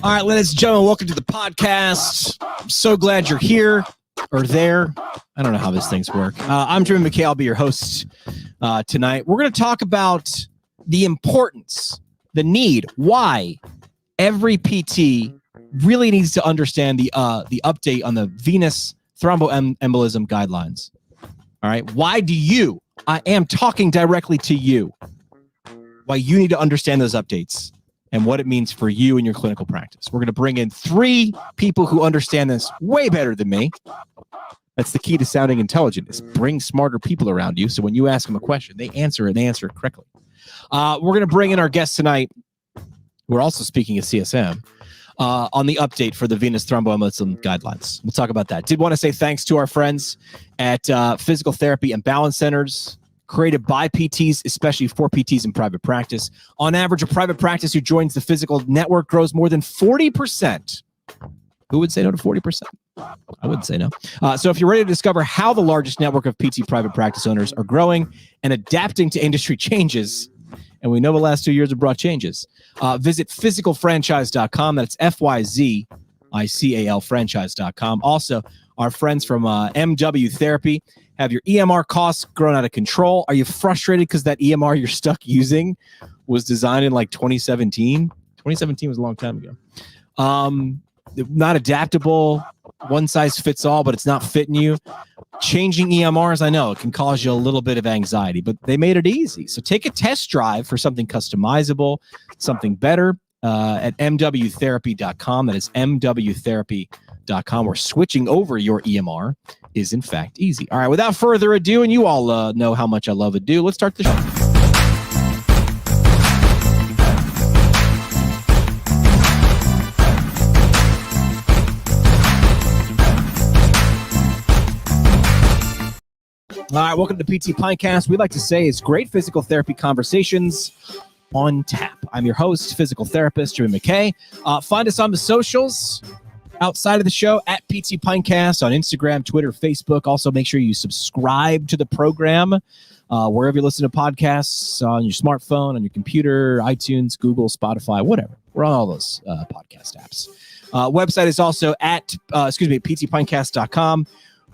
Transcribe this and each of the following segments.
All right, ladies and gentlemen, welcome to the podcast. I'm so glad you're here or there. I don't know how these things work. I'm Jimmy McKay. I'll be your host tonight. We're going to talk about the importance, the need, why every PT really needs to understand the update on the venous thromboembolism guidelines. All right, why do you? I am talking directly to you. Why you need to understand those updates and what it means for you in your clinical practice. We're going to bring in 3 people who understand this way better than me. That's the key to sounding intelligent, is bring smarter people around you. So when you ask them a question, they answer it correctly. We're going to bring in our guests tonight. We're also speaking at CSM on the update for the venous thromboembolism guidelines. We'll talk about that. Did want to say thanks to our friends at Physical Therapy and Balance Centers, created by PTs, especially for PTs in private practice. On average, a private practice who joins the physical network grows more than 40%. Who would say no to 40%? I wouldn't say no. So if you're ready to discover how the largest network of PT private practice owners are growing and adapting to industry changes, and we know the last 2 years have brought changes, visit physicalfranchise.com. That's FYZICAL franchise.com. Also, our friends from MW Therapy have your EMR costs grown out of control. Are you frustrated because that EMR you're stuck using was designed in like 2017? 2017 was a long time ago. Not adaptable, one size fits all, but it's not fitting you. Changing EMRs, I know, it can cause you a little bit of anxiety, but they made it easy. So take a test drive for something customizable, something better at mwtherapy.com. That is mwtherapy.com, where switching over your EMR is in fact easy. All right, without further ado, and you all know how much I love Ado, let's start the show. All right, welcome to PT Pinecast. We like to say it's great physical therapy conversations on tap. I'm your host, physical therapist Jimmy McKay. Find us on the socials outside of the show at PT Pinecast on Instagram, Twitter, Facebook. Also, make sure you subscribe to the program wherever you listen to podcasts, on your smartphone, on your computer, iTunes, Google, Spotify, whatever. We're on all those podcast apps. Website is also at ptpinecast.com.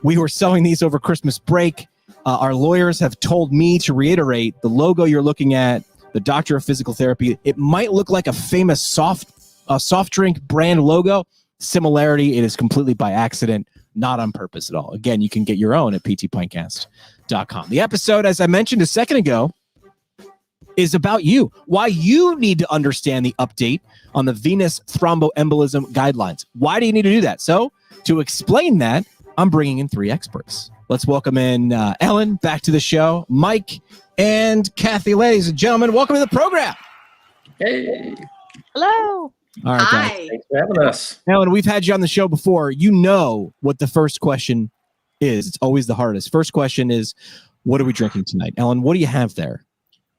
We were selling these over Christmas break. Our lawyers have told me to reiterate the logo you're looking at, the Doctor of Physical Therapy. It might look like a famous soft drink brand logo. Similarity, it is completely by accident, not on purpose at all. Again, you can get your own at ptpinecast.com. The episode, as I mentioned a second ago, is about you. Why you need to understand the update on the venous thromboembolism guidelines. Why do you need to do that? So, to explain that, I'm bringing in 3 experts. Let's welcome in Ellen back to the show, Mike and Kathy. Ladies and gentlemen, welcome to the program. Hey. Hello. All right, Hi. guys. Thanks for having us. Ellen, we've had you on the show before. You know what the first question is. It's always the hardest. First question is, what are we drinking tonight? Ellen, what do you have there?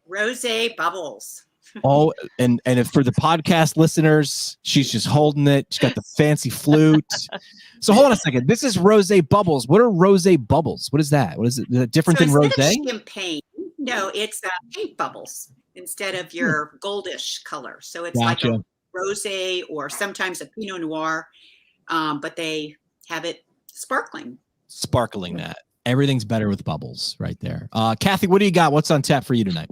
Rosé bubbles. Oh, and if for the podcast listeners, she's just holding it. She's got the fancy flute. So hold on a second. This is rosé bubbles. What are rosé bubbles? What is that? What is it? Is it different than rosé? Champagne. No, it's pink bubbles instead of your goldish color. So it's like a rosé or sometimes a Pinot Noir, but they have it sparkling. Sparkling that. Everything's better with bubbles right there. Kathy, what do you got? What's on tap for you tonight?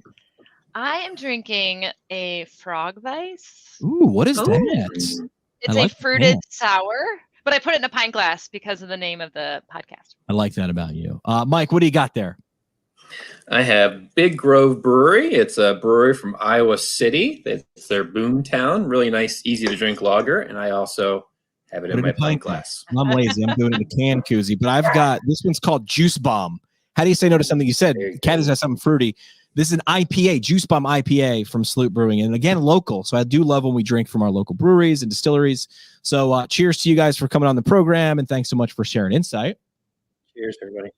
I am drinking a frog vice. Ooh, what is that? It's a fruited sour, but I put it in a pint glass because of the name of the podcast. I like that about you. Mike, what do you got there? I have Big Grove Brewery. It's a brewery from Iowa City. It's their Boomtown. Really nice, easy to drink lager. And I also have it in my pint glass. I'm lazy. I'm doing it in a can koozie, but I've got, this one's called Juice Bomb. How do you say no to something you said? Kathy's has something fruity. This is an IPA, Juice Bomb IPA from Sloot Brewing. And again, local. So I do love when we drink from our local breweries and distilleries. So cheers to you guys for coming on the program. And thanks so much for sharing insight. Cheers, everybody.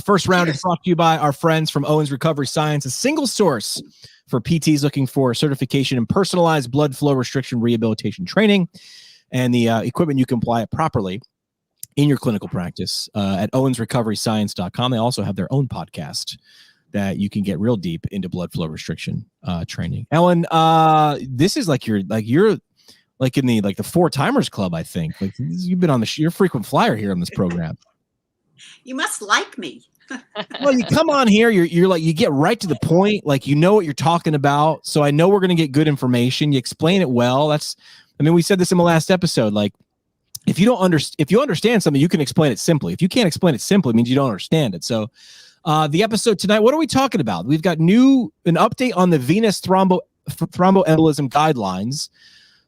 First round is brought to you by our friends from Owens Recovery Science, a single source for PTs looking for certification in personalized blood flow restriction rehabilitation training and the equipment you can apply it properly in your clinical practice at owensrecoveryscience.com. They also have their own podcast that you can get real deep into blood flow restriction training. Ellen, this is like you're like in the Four Timers Club, I think. Like you've been on you're a frequent flyer here on this program. You must like me. Well, you come on here, you're like, you get right to the point, like you know what you're talking about. So I know we're gonna get good information. You explain it well. We said this in the last episode. Like, if you understand something, you can explain it simply. If you can't explain it simply, it means you don't understand it. So, the episode tonight, what are we talking about? We've got an update on the venous thromboembolism guidelines.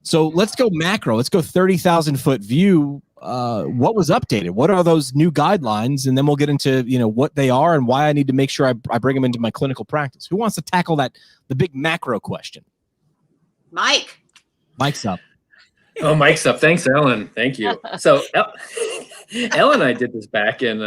So let's go macro. Let's go 30,000 foot view. What was updated? What are those new guidelines? And then we'll get into, what they are and why I need to make sure I bring them into my clinical practice. Who wants to tackle the big macro question? Mike's up. Oh, Mike's up. Thanks, Ellen. Thank you. So Ellen and I did this back in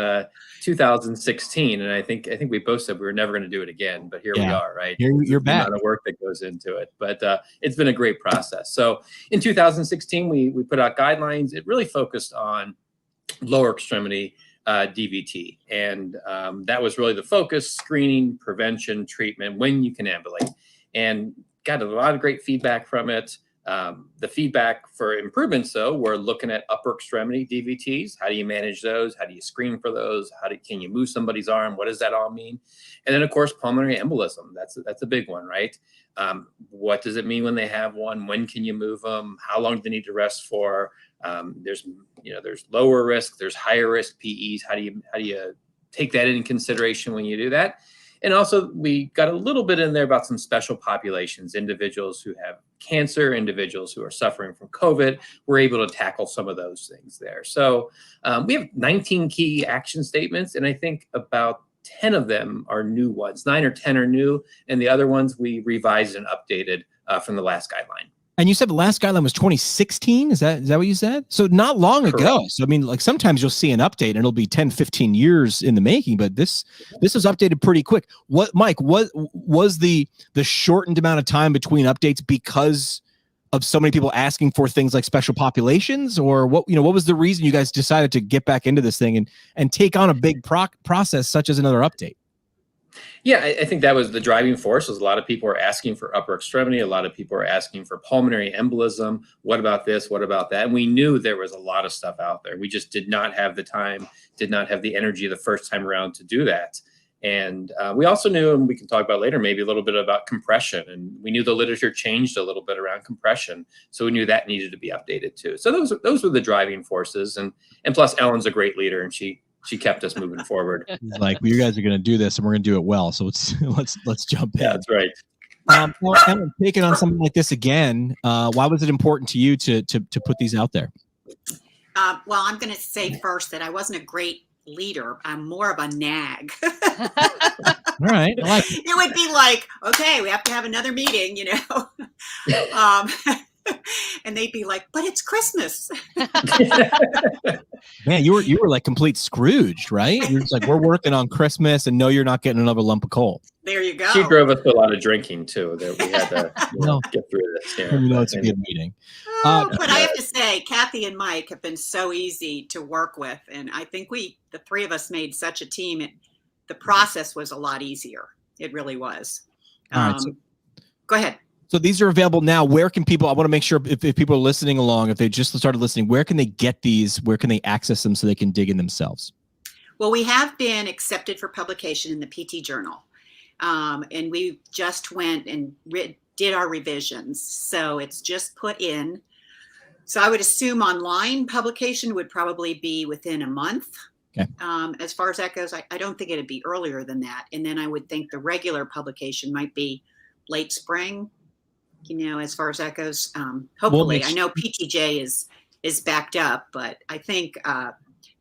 2016, and I think we both said we were never going to do it again, but here we are, right? You're back. The amount of work that goes into it, but it's been a great process. So in 2016, we put out guidelines. It really focused on lower extremity DVT, and that was really the focus: screening, prevention, treatment, when you can ambulate, and got a lot of great feedback from it. The feedback for improvements, though, we're looking at upper extremity DVTs. How do you manage those? How do you screen for those? Can you move somebody's arm? What does that all mean? And then, of course, pulmonary embolism. That's a big one, right? What does it mean when they have one? When can you move them? How long do they need to rest for? There's lower risk. There's higher risk PEs. How do you take that into consideration when you do that? And also, we got a little bit in there about some special populations, individuals who have cancer, individuals who are suffering from COVID. We're able to tackle some of those things there. So we have 19 key action statements, and I think about 10 of them are new ones. 9 or 10 are new, and the other ones we revised and updated from the last guideline. And you said the last guideline was 2016. Is that what you said? So not long ago. So, sometimes you'll see an update and it'll be 10, 15 years in the making, but this was updated pretty quick. Mike, what was the shortened amount of time between updates because of so many people asking for things like special populations, or what was the reason you guys decided to get back into this thing and take on a big process such as another update? Yeah, I think that was the driving force. Was a lot of people are asking for upper extremity. A lot of people are asking for pulmonary embolism. What about this? What about that? And we knew there was a lot of stuff out there. We just did not have the time, did not have the energy the first time around to do that. And we also knew, and we can talk about later, maybe a little bit about compression. And we knew the literature changed a little bit around compression. So we knew that needed to be updated too. So those were the driving forces. And plus, Ellen's a great leader, and she kept us moving forward. Like, well, you guys are going to do this, and we're going to do it well. So let's jump in. Yeah, that's right. Ellen, taking on something like this again, why was it important to you to put these out there? Well, I'm going to say first that I wasn't a great leader. I'm more of a nag. All right. I like it. It would be like, okay, we have to have another meeting, and they'd be like, but it's Christmas. Man, you were like complete Scrooged, right? You're just like, we're working on Christmas, and no, you're not getting another lump of coal. There you go. She drove us to a lot of drinking too. That we had to get through this. Yeah, it's a good meeting. But I have to say, Kathy and Mike have been so easy to work with, and I think the three of us made such a team. The process was a lot easier. It really was. All right, so go ahead. So these are available now. Where can people, I want to make sure if people are listening along, if they just started listening, where can they get these? Where can they access them so they can dig in themselves? Well, we have been accepted for publication in the PT Journal. And we just went and did our revisions. So it's just put in. So I would assume online publication would probably be within a month. Okay. As far as that goes, I don't think it'd be earlier than that. And then I would think the regular publication might be late spring. As far as that goes, hopefully. I know PTJ is backed up, but I think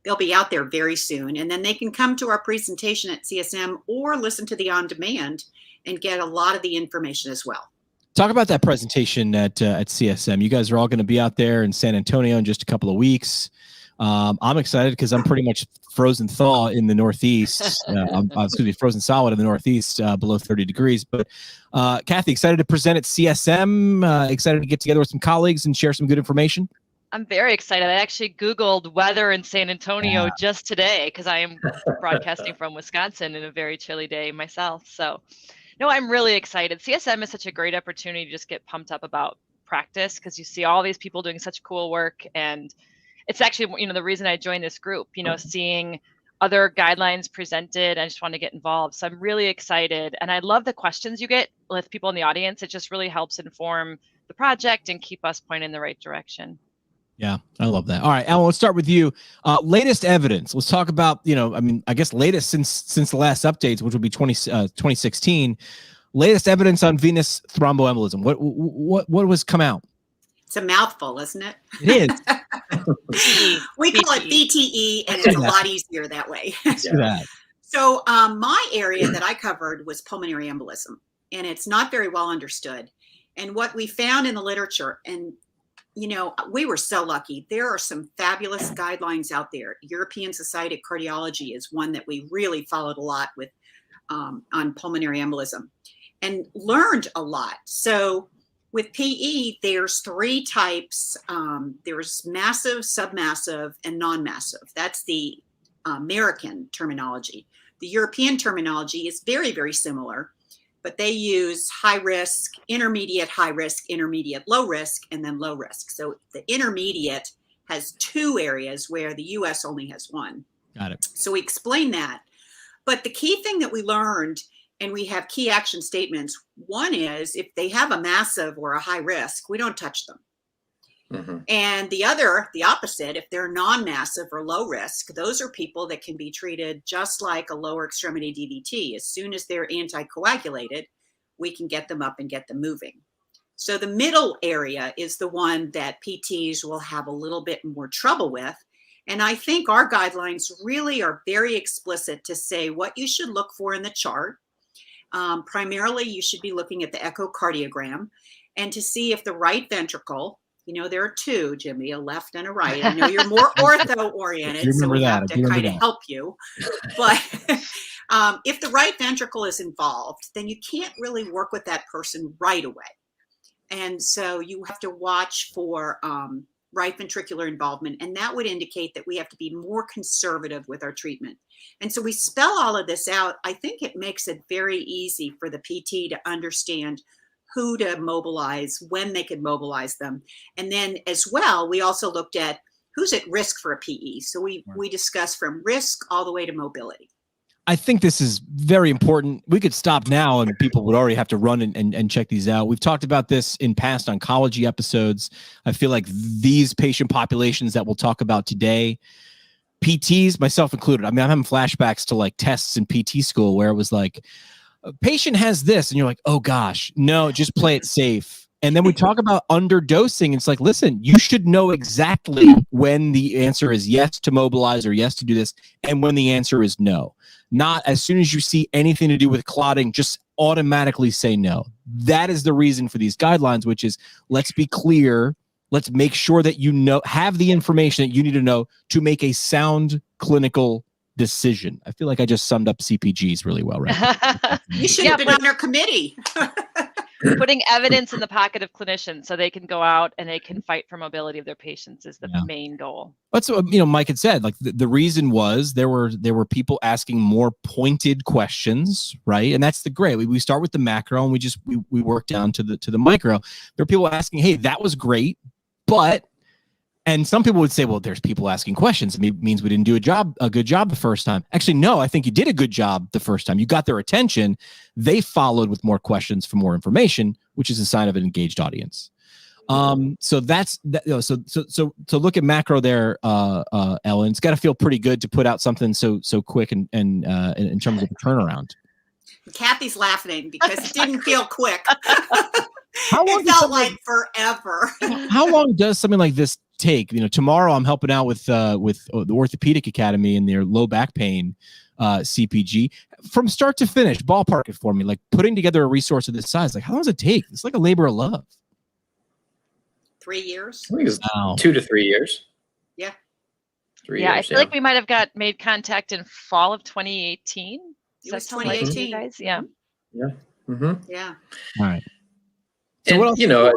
they'll be out there very soon. And then they can come to our presentation at CSM or listen to the on-demand and get a lot of the information as well. Talk about that presentation at CSM. You guys are all going to be out there in San Antonio in just a couple of weeks. I'm excited because I'm pretty much frozen thaw in the Northeast. Frozen solid in the Northeast, below 30 degrees. But Kathy, excited to present at CSM, excited to get together with some colleagues and share some good information. I'm very excited. I actually Googled weather in San Antonio just today because I am broadcasting from Wisconsin in a very chilly day myself. So, no, I'm really excited. CSM is such a great opportunity to just get pumped up about practice, because you see all these people doing such cool work. And it's actually, the reason I joined this group, seeing other guidelines presented. I just want to get involved. So I'm really excited. And I love the questions you get with people in the audience. It just really helps inform the project and keep us pointed in the right direction. Yeah, I love that. All right, Alan, let's start with you. Latest evidence. Let's talk about, I guess latest since the last updates, which will be 2016. Latest evidence on venous thromboembolism. What was come out? It's a mouthful, isn't it? It is. We call it VTE, and it's a lot easier that way. So my area that I covered was pulmonary embolism, and it's not very well understood. And what we found in the literature, and we were so lucky. There are some fabulous guidelines out there. European Society of Cardiology is one that we really followed a lot with on pulmonary embolism and learned a lot. So with PE, there's 3 types. There's massive, submassive, and non-massive. That's the American terminology. The European terminology is very, very similar, but they use high risk, intermediate, high risk, intermediate, low risk, and then low risk. So the intermediate has 2 areas where the US only has 1. Got it. So we explained that. But the key thing that we learned, and we have key action statements. One is if they have a massive or a high risk, we don't touch them. Mm-hmm. And the opposite, if they're non-massive or low risk, those are people that can be treated just like a lower extremity DVT. As soon as they're anticoagulated, we can get them up and get them moving. So the middle area is the one that PTs will have a little bit more trouble with. And I think our guidelines really are very explicit to say what you should look for in the chart. Primarily, you should be looking at the echocardiogram and to see if the right ventricle, there are 2, Jimmy, a left and a right. I know you're more ortho-oriented, so we have to kind of help you. But if the right ventricle is involved, then you can't really work with that person right away. And so you have to watch for right ventricular involvement, and that would indicate that we have to be more conservative with our treatment. And so we spell all of this out. I think it makes it very easy for the PT to understand who to mobilize, when they could mobilize them. And then as well, we also looked at who's at risk for a PE. So we discussed from risk all the way to mobility. I think this is very important. We could stop now and people would already have to run and check these out. We've talked about this in past oncology episodes. I feel like these patient populations that we'll talk about today, PTs, myself included. I mean, I'm having flashbacks to like tests in PT school where it was like, a patient has this, and you're like, oh gosh, no, just play it safe. And then we talk about underdosing. It's like, listen, you should know exactly when the answer is yes to mobilize or yes to do this, and when the answer is no. Not as soon as you see anything to do with clotting, just automatically say no. That is the reason for these guidelines, which is, let's be clear. Let's make sure that have the information that you need to know to make a sound clinical decision. I feel like I just summed up CPGs really well, right? You should have been on our committee. Putting evidence in the pocket of clinicians so they can go out and they can fight for mobility of their patients is the main goal. That's what Mike had said. Like the reason was there were people asking more pointed questions, right? And that's the great. We start with the macro and we work down to the micro. There are people asking, hey, that was great, but. And some people would say, well, there's people asking questions. It means we didn't do a good job the first time. Actually, no, I think you did a good job the first time. You got their attention. They followed with more questions for more information, which is a sign of an engaged audience. So that's that. So to look at macro there, Ellen, it's got to feel pretty good to put out something so quick and in terms of a turnaround. Kathy's laughing because it didn't feel quick. How long it felt like forever. How long does something like this take? Tomorrow I'm helping out with the Orthopedic Academy and their low back pain CPG. From start to finish, ballpark it for me. Like putting together a resource of this size, like how long does it take? It's like a labor of love. 3 years. I think it's 2 to 3 years. Yeah. 3 years. I feel like we might have made contact in fall of 2018. It was 2018, guys. Yeah. Yeah. Mm-hmm. Yeah. All right. So and, what else?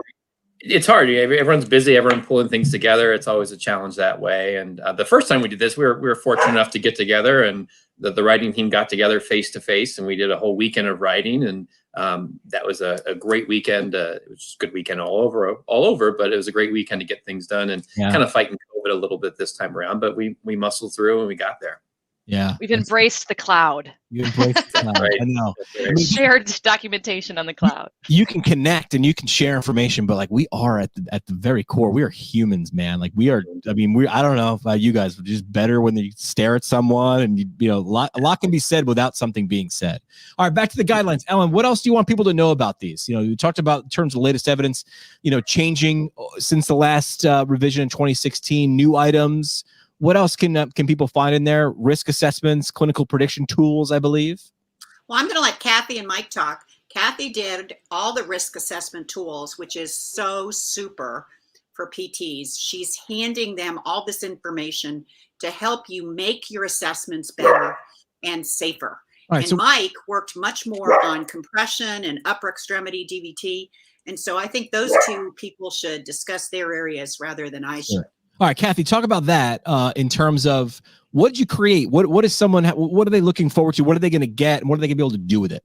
It's hard. Everyone's busy. Everyone pulling things together. It's always a challenge that way. And the first time we did this, we were fortunate enough to get together, and the writing team got together face to face, and we did a whole weekend of writing. And that was a great weekend. It was just a good weekend all over. But it was a great weekend to get things done, and kind of fighting COVID a little bit this time around. But we muscled through and we got there. Yeah, we've embraced the cloud. You embraced the cloud. Right. I know. Right. I mean, Shared documentation on the cloud. you can connect and you can share information, but like we are at the very core, we are humans, man. Like we are. I mean, I don't know about you guys, but just better when you stare at someone, and you know, a lot can be said without something being said. All right, back to the guidelines, Ellen. What else do you want people to know about these? You know, you talked about in terms of the latest evidence, you know, changing since the last revision in 2016, new items. What else can people find in there? Risk assessments, clinical prediction tools, I believe. Well, I'm going to let Kathy and Mike talk. Kathy did all the risk assessment tools, which is so super for PTs. She's handing them all this information to help you make your assessments better and safer. Right, and so Mike worked much more on compression and upper extremity DVT. And so I think those two people should discuss their areas rather than I should. All right, Kathy, talk about that in terms of what did you create? What is someone? What are they looking forward to? What are they going to get? And what are they going to be able to do with it?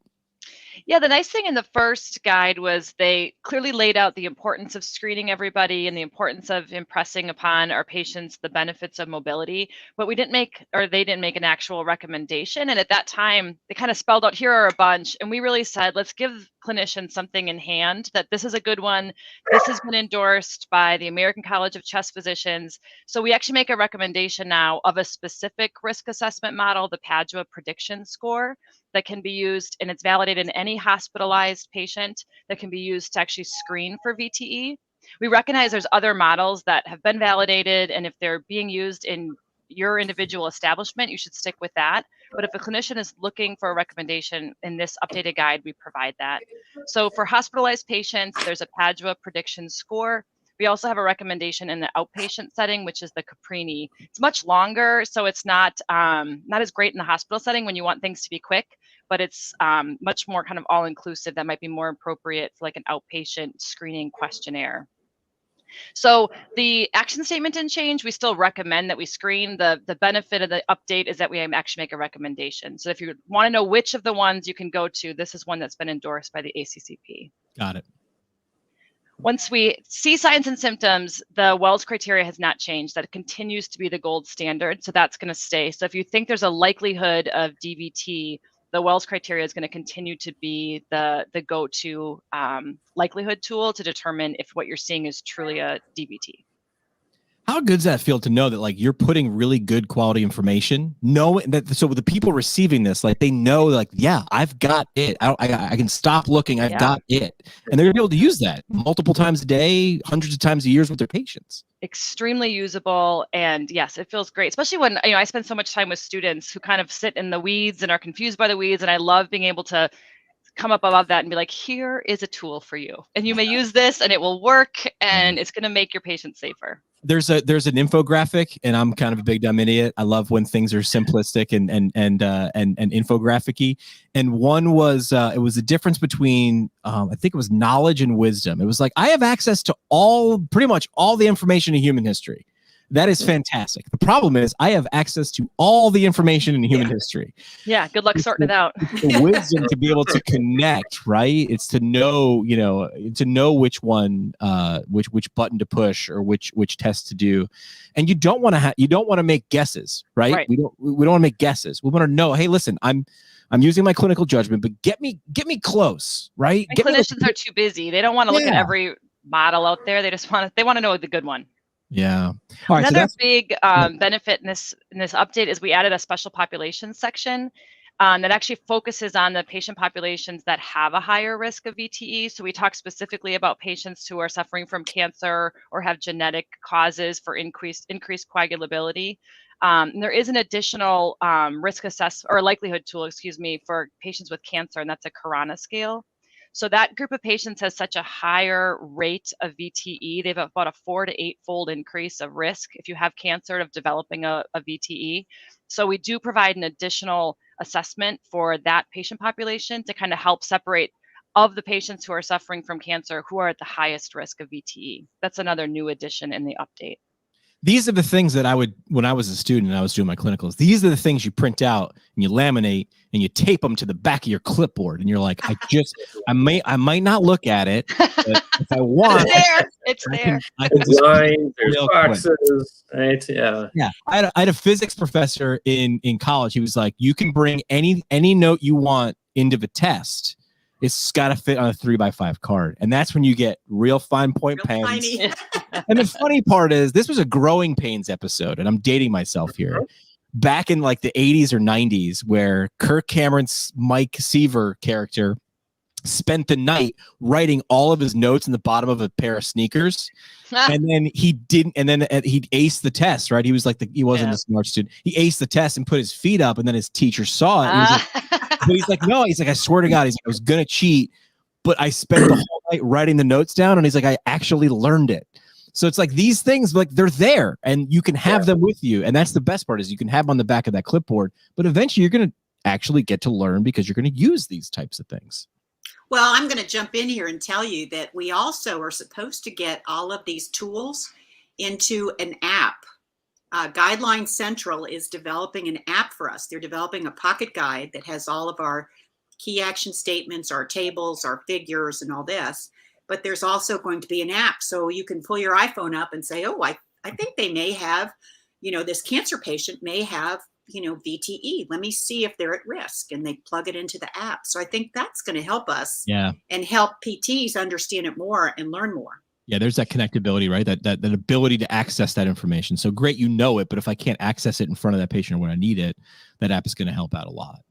Yeah, the nice thing in the first guide was they clearly laid out the importance of screening everybody and the importance of impressing upon our patients the benefits of mobility. But they didn't make an actual recommendation. And at that time, they kind of spelled out, here are a bunch. And we really said, let's give clinicians something in hand, that this is a good one. This has been endorsed by the American College of Chest Physicians. So we actually make a recommendation now of a specific risk assessment model, the Padua prediction score, that can be used, and it's validated in any hospitalized patient, that can be used to actually screen for VTE. We recognize there's other models that have been validated, and if they're being used in your individual establishment, you should stick with that. But if a clinician is looking for a recommendation in this updated guide, we provide that. So for hospitalized patients, there's a Padua prediction score. We also have a recommendation in the outpatient setting, which is the Caprini. It's much longer, so it's not as great in the hospital setting when you want things to be quick, but it's much more kind of all-inclusive. That might be more appropriate for like an outpatient screening questionnaire. So the action statement didn't change. We still recommend that we screen. The benefit of the update is that we actually make a recommendation. So if you want to know which of the ones you can go to, this is one that's been endorsed by the ACCP. Got it. Once we see signs and symptoms, the Wells criteria has not changed. That continues to be the gold standard. So that's going to stay. So if you think there's a likelihood of DVT, the Wells criteria is going to continue to be the go-to likelihood tool to determine if what you're seeing is truly a DVT. How good does that feel to know that like you're putting really good quality information, knowing that, so the people receiving this, like they know, like, yeah, I've got it. I can stop looking. I've got it. And they're gonna be able to use that multiple times a day, hundreds of times a year with their patients. Extremely usable. And yes, it feels great, especially when, I spend so much time with students who kind of sit in the weeds and are confused by the weeds. And I love being able to come up above that and be like, here is a tool for you. And you may use this and it will work and it's going to make your patient safer. There's an infographic, and I'm kind of a big dumb idiot. I love when things are simplistic and infographic-y. And one was it was the difference between I think it was knowledge and wisdom. It was like, I have access to pretty much all the information in human history. That is fantastic. The problem is I have access to all the information in human history. Yeah, good luck sorting it out. It's the wisdom to be able to connect, right? It's to know, which one, which button to push or which test to do. And you don't want to make guesses, right? We don't want to make guesses. We want to know, hey, listen, I'm using my clinical judgment, but get me close, right? And clinicians are too busy. They don't want to look at every model out there. They want to know the good one. Yeah. All right, another big benefit in this update is we added a special population section that actually focuses on the patient populations that have a higher risk of VTE. So we talk specifically about patients who are suffering from cancer or have genetic causes for increased coagulability. And there is an additional risk assessment or likelihood tool, for patients with cancer, and that's a Karana scale. So that group of patients has such a higher rate of VTE. They have about a 4 to 8-fold increase of risk if you have cancer of developing a VTE. So we do provide an additional assessment for that patient population to kind of help separate of the patients who are suffering from cancer who are at the highest risk of VTE. That's another new addition in the update. These are the things that I would, when I was a student and I was doing my clinicals, these are the things you print out and you laminate and you tape them to the back of your clipboard. And you're like, I might not look at it, but if I want, it's there. I can There's lines, there's boxes, right? Yeah. Yeah. I had a physics professor in college. He was like, you can bring any note you want into the test. It's got to fit on a 3x5 card. And that's when you get real fine point pens. And the funny part is this was a Growing Pains episode, and I'm dating myself here. Back in like the 80s or 90s, where Kirk Cameron's Mike Seaver character spent the night writing all of his notes in the bottom of a pair of sneakers. And then he aced the test, right? He was like he wasn't a smart student. He aced the test and put his feet up, and then his teacher saw it. But he's like, no, he's like, I swear to God, he's like, I was going to cheat, but I spent the whole night writing the notes down. And he's like, I actually learned it. So it's like these things, like they're there and you can have them with you. And that's the best part is you can have them on the back of that clipboard, but eventually you're going to actually get to learn because you're going to use these types of things. Well, I'm going to jump in here and tell you that we also are supposed to get all of these tools into an app. Guideline Central is developing an app for us. They're developing a pocket guide that has all of our key action statements, our tables, our figures, and all this. But there's also going to be an app. So you can pull your iPhone up and say, oh, I think they may have, this cancer patient may have, VTE. Let me see if they're at risk. And they plug it into the app. So I think that's going to help us and help PTs understand it more and learn more. Yeah, there's that connectability, right? That ability to access that information. So great, it, but if I can't access it in front of that patient when I need it, that app is going to help out a lot.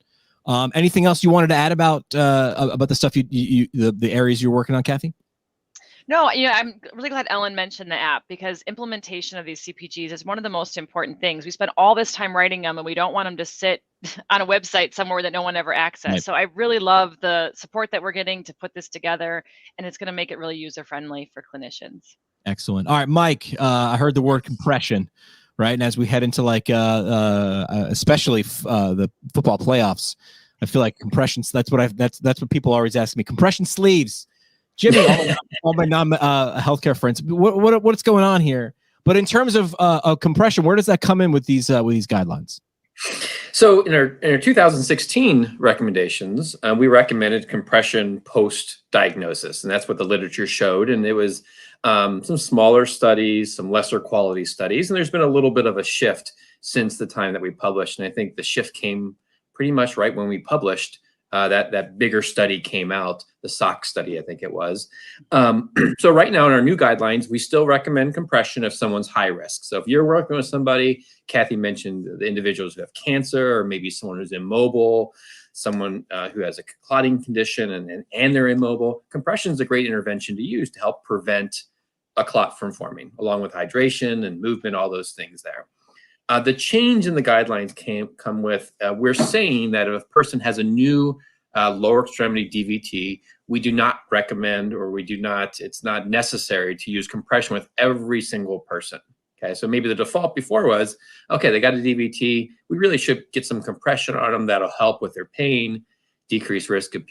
Anything else you wanted to add about the stuff the areas you're working on, Kathy? No, I'm really glad Ellen mentioned the app because implementation of these CPGs is one of the most important things. We spend all this time writing them and we don't want them to sit on a website somewhere that no one ever accessed. Right. So I really love the support that we're getting to put this together, and it's going to make it really user-friendly for clinicians. Excellent. All right, Mike, I heard the word compression, right? And as we head into especially the football playoffs, I feel like compressions, that's what people always ask me. Compression sleeves. Jimmy, all my non-healthcare friends, what's going on here? But in terms of compression, where does that come in with these guidelines? So in our 2016 recommendations, we recommended compression post-diagnosis, and that's what the literature showed. And it was some smaller studies, some lesser quality studies, and there's been a little bit of a shift since the time that we published. And I think the shift came pretty much right when we published. That bigger study came out, the SOC study, I think it was. So right now in our new guidelines, we still recommend compression if someone's high risk. So if you're working with somebody, Kathy mentioned the individuals who have cancer, or maybe someone who's immobile, someone who has a clotting condition and they're immobile, compression is a great intervention to use to help prevent a clot from forming, along with hydration and movement, all those things there. The change in the guidelines come with, we're saying that if a person has a new lower extremity DVT, we do not recommend, or it's not necessary to use compression with every single person. Okay, so maybe the default before was, okay, they got a DVT, we really should get some compression on them that'll help with their pain, decrease risk of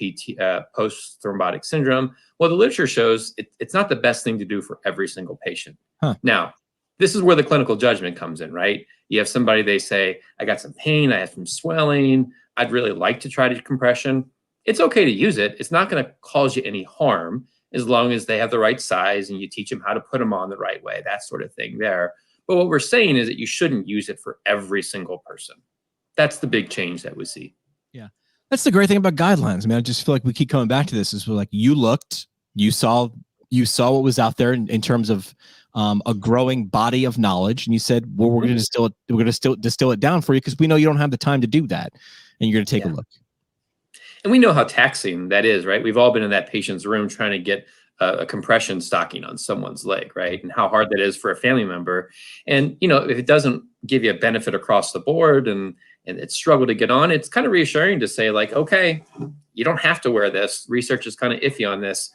post-thrombotic syndrome. Well, the literature shows it's not the best thing to do for every single patient. Now, this is where the clinical judgment comes in, right? You have somebody, they say, I got some pain, I have some swelling, I'd really like to try compression. It's okay to use it. It's not going to cause you any harm as long as they have the right size and you teach them how to put them on the right way, that sort of thing there. But what we're saying is that you shouldn't use it for every single person. That's the big change that we see. Yeah. That's the great thing about guidelines. I mean, I just feel like we keep coming back to this. Is we're like, you looked, you saw what was out there in terms of a growing body of knowledge, and you said, well, we're going to distill it down for you because we know you don't have the time to do that, and you're going to take a look. And we know how taxing that is, right? We've all been in that patient's room trying to get a compression stocking on someone's leg, right? And how hard that is for a family member. And, if it doesn't give you a benefit across the board and it's struggle to get on, it's kind of reassuring to say, like, okay, you don't have to wear this. Research is kind of iffy on this.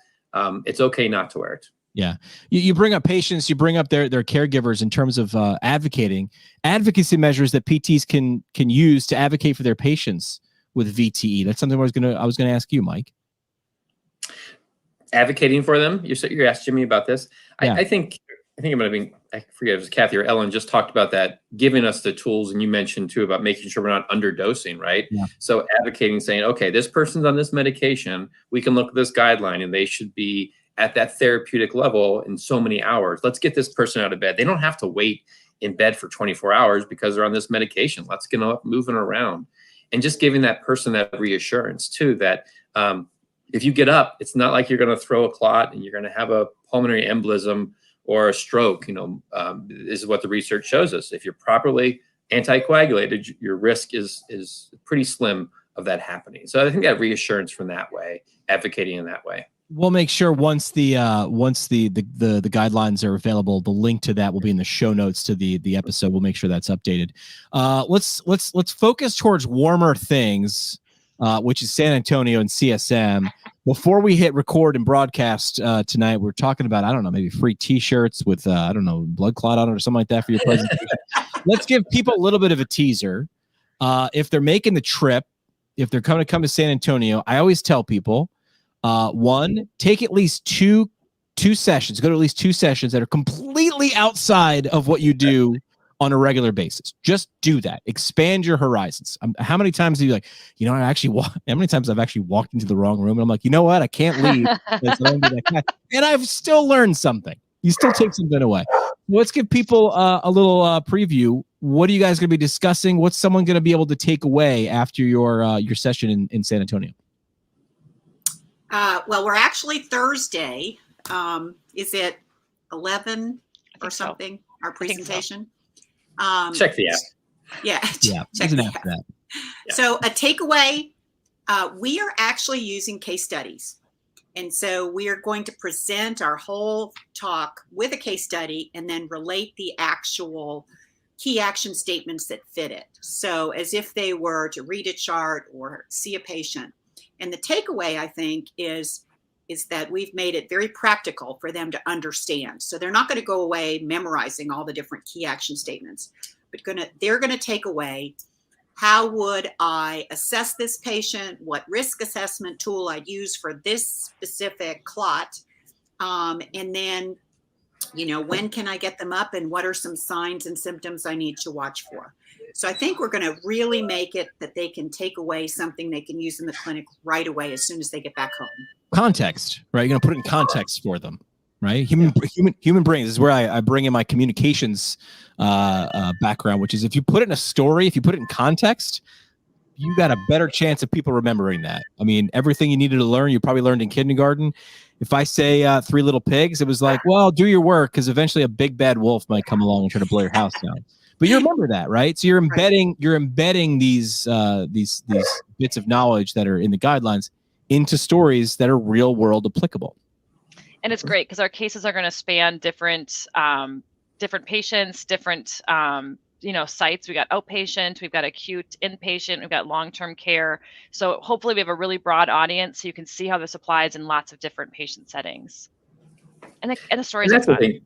It's okay not to wear it. Yeah. You bring up patients, you bring up their caregivers in terms of advocacy measures that PTs can use to advocate for their patients with VTE. That's something I was going to ask you, Mike. Advocating for them. You asked Jimmy about this. Yeah. I think it might have been, I forget if it was Kathy or Ellen just talked about that, giving us the tools, and you mentioned too about making sure we're not underdosing, right? Yeah. So advocating, saying, okay, this person's on this medication, we can look at this guideline and they should be at that therapeutic level in so many hours. Let's get this person out of bed. They don't have to wait in bed for 24 hours because they're on this medication. Let's get them up moving around. And just giving that person that reassurance too, that if you get up, it's not like you're going to throw a clot and you're going to have a pulmonary embolism or a stroke. This is what the research shows us. If you're properly anticoagulated, your risk is pretty slim of that happening. So I think that reassurance from that way, advocating in that way. We'll make sure once the guidelines are available, the link to that will be in the show notes to the episode. We'll make sure that's updated. Let's focus towards warmer things, which is San Antonio and CSM. Before we hit record and broadcast tonight, we're talking about, I don't know, maybe free T-shirts with blood clot on it or something like that for your presentation. Let's give people a little bit of a teaser. If they're making the trip, if they're going to come to San Antonio, I always tell people. One, take at least two sessions, go to at least 2 sessions that are completely outside of what you do on a regular basis. Just do that. Expand your horizons. How many times do you how many times I've actually walked into the wrong room and I'm like, you know what? I can't leave. And I've still learned something. You still take something away. Let's give people a little preview. What are you guys going to be discussing? What's someone going to be able to take away after your session in San Antonio? Well, we're actually Thursday. Is it 11 or something? So. Our presentation. Check the app. Yeah. Check the app. Yeah. So a takeaway, we are actually using case studies. And so we are going to present our whole talk with a case study and then relate the actual key action statements that fit it. So as if they were to read a chart or see a patient. And the takeaway, I think, is that we've made it very practical for them to understand. So they're not going to go away memorizing all the different key action statements, but they're going to take away, how would I assess this patient? What risk assessment tool I'd use for this specific clot? And then, when can I get them up and what are some signs and symptoms I need to watch for? So I think we're going to really make it that they can take away something they can use in the clinic right away as soon as they get back home. Context, right? You're going to put it in context for them, right? Human brains is where I bring in my communications background, which is if you put it in a story, if you put it in context, you got a better chance of people remembering that. I mean, everything you needed to learn, you probably learned in kindergarten. If I say 3 Little Pigs, it was like, well, do your work because eventually a big bad wolf might come along and try to blow your house down. But you remember that, right? So you're embedding these bits of knowledge that are in the guidelines into stories that are real world applicable. And it's great because our cases are going to span different patients, different sites. We got outpatient, we've got acute inpatient, we've got long-term care. So hopefully we have a really broad audience so you can see how this applies in lots of different patient settings. And the stories are fun.